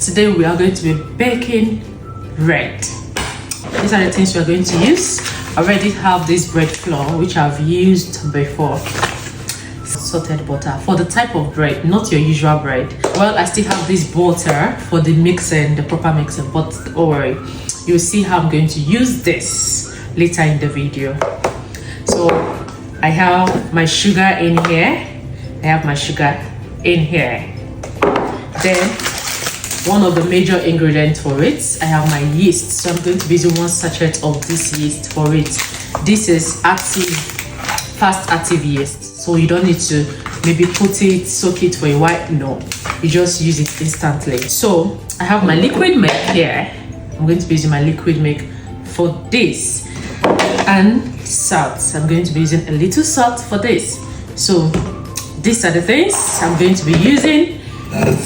Today we are going to be baking bread. These are the things we are going to use. I already have this bread flour which I've used before. Salted butter for the type of bread, not your usual bread. Well, I still have this butter for the mixing, the proper mixing, but don't worry, you'll see how I'm going to use this later in the video. So I have my sugar in here. Then one of the major ingredients for it, I have my yeast. So I'm going to be using 1 sachet of this yeast for it. This is fast active yeast, so you don't need to maybe soak it for a while. No, you just use it instantly. So I have my liquid milk here. I'm going to be using my liquid milk for this, and salt. I'm going to be using a little salt for this. So these are the things I'm going to be using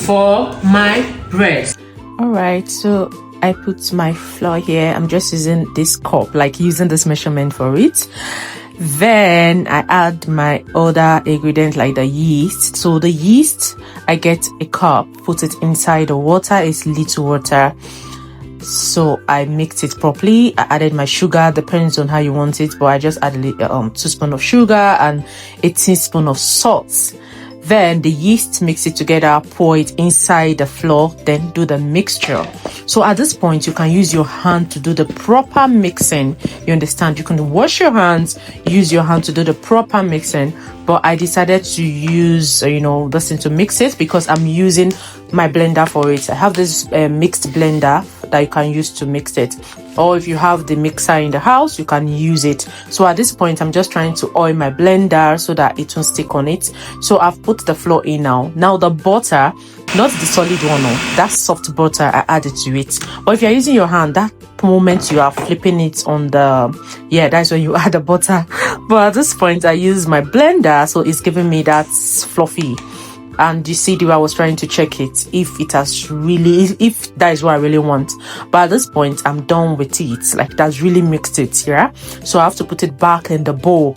for my bread. All right, so I put my flour here. I'm just using this cup, like using this measurement for it. Then I add my other ingredient like the yeast. So the yeast, I get a cup, put it inside the water. It's little water. So I mixed it properly. I added my sugar, depends on how you want it, but I just added 2 spoons of sugar and a teaspoon of salt. Then the yeast, mix it together, pour it inside the flour, then do the mixture. So at this point, you can use your hand to do the proper mixing. You understand? You can wash your hands, use your hand to do the proper mixing. But I decided to use, this thing to mix it because I'm using my blender for it. I have this mixed blender that you can use to mix it. Or if you have the mixer in the house, you can use it. So at this point, I'm just trying to oil my blender so that it won't stick on it. So I've put the flour in now. Now the butter, not the solid one, no, that soft butter, I added to it. But if you're using your hand, that moment you are flipping it on that's when you add the butter. But at this point, I use my blender, so it's giving me that fluffy. And you see the way I was trying to check it, if that is what I really want. But at this point, I'm done with it. Like, that's really mixed it, yeah? So I have to put it back in the bowl.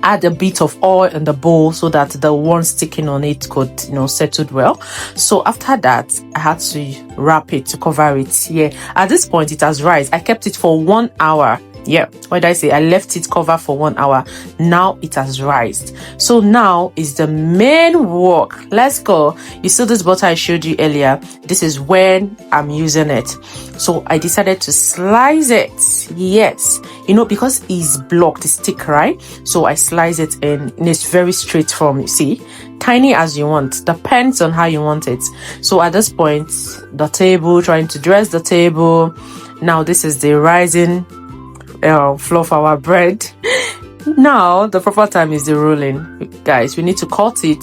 Add a bit of oil in the bowl so that the one sticking on it could, settle well. So after that, I had to wrap it to cover it. Yeah, at this point, it has rised. I kept it for 1 hour. Yeah, what did I say? I left it covered for 1 hour. Now it has rised. So now is the main work. Let's go. You see this butter I showed you earlier? This is when I'm using it. So I decided to slice it. Yes, because it's blocked, it's thick, right? So I slice it in it's very straight form. You see, tiny as you want, depends on how you want it. So at this point, the table, trying to dress the table. Now this is the rising flour for our bread. Now the proper time is the rolling. Guys, we need to cut it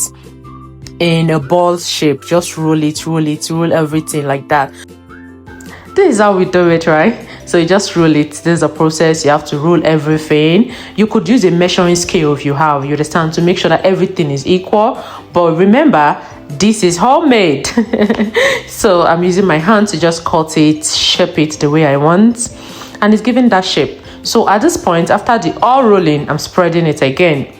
in a ball shape. Just roll everything like that. This is how we do it, right? So you just roll it. There's a process. You have to roll everything. You could use a measuring scale if you understand, to make sure that everything is equal. But remember, this is homemade. So I'm using my hand to just cut it, shape it the way I want, and it's giving that shape. So at this point, after the all rolling, I'm spreading it again.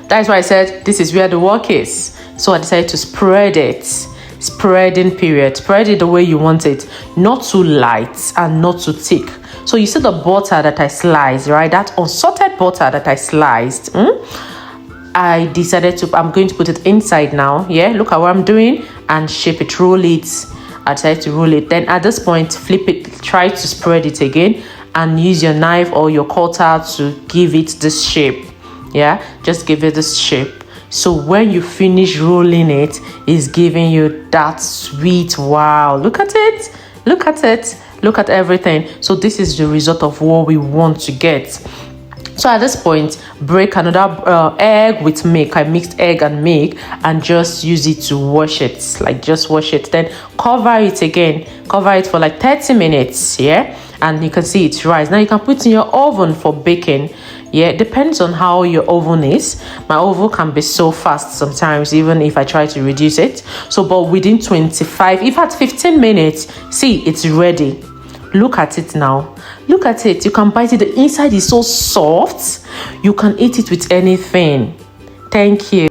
That's why I said this is where the work is. So I decided to spread it. Spreading period. Spread it the way you want it. Not too light and not too thick. So you see the butter that I sliced, right? That unsalted butter that I sliced. I decided I'm going to put it inside now. Yeah, look at what I'm doing, and shape it, roll it. I decided to roll it. Then at this point, flip it, try to spread it again, and use your knife or your cutter to give it this shape. Yeah, just give it this shape. So when you finish rolling it, it's giving you that sweet wow. Look at it. Look at everything. So this is the result of what we want to get. So at this point, break another egg with milk. I mixed egg and milk and just use it to wash it. Like, just wash it. Then cover it again. Cover it for like 30 minutes. Yeah. And you can see it rise. Now you can put it in your oven for baking. Yeah, it depends on how your oven is. My oven can be so fast sometimes, even if I try to reduce it. So, but within 25, if at 15 minutes, see, it's ready. Look at it now. Look at it. You can bite it. The inside is so soft. You can eat it with anything. Thank you.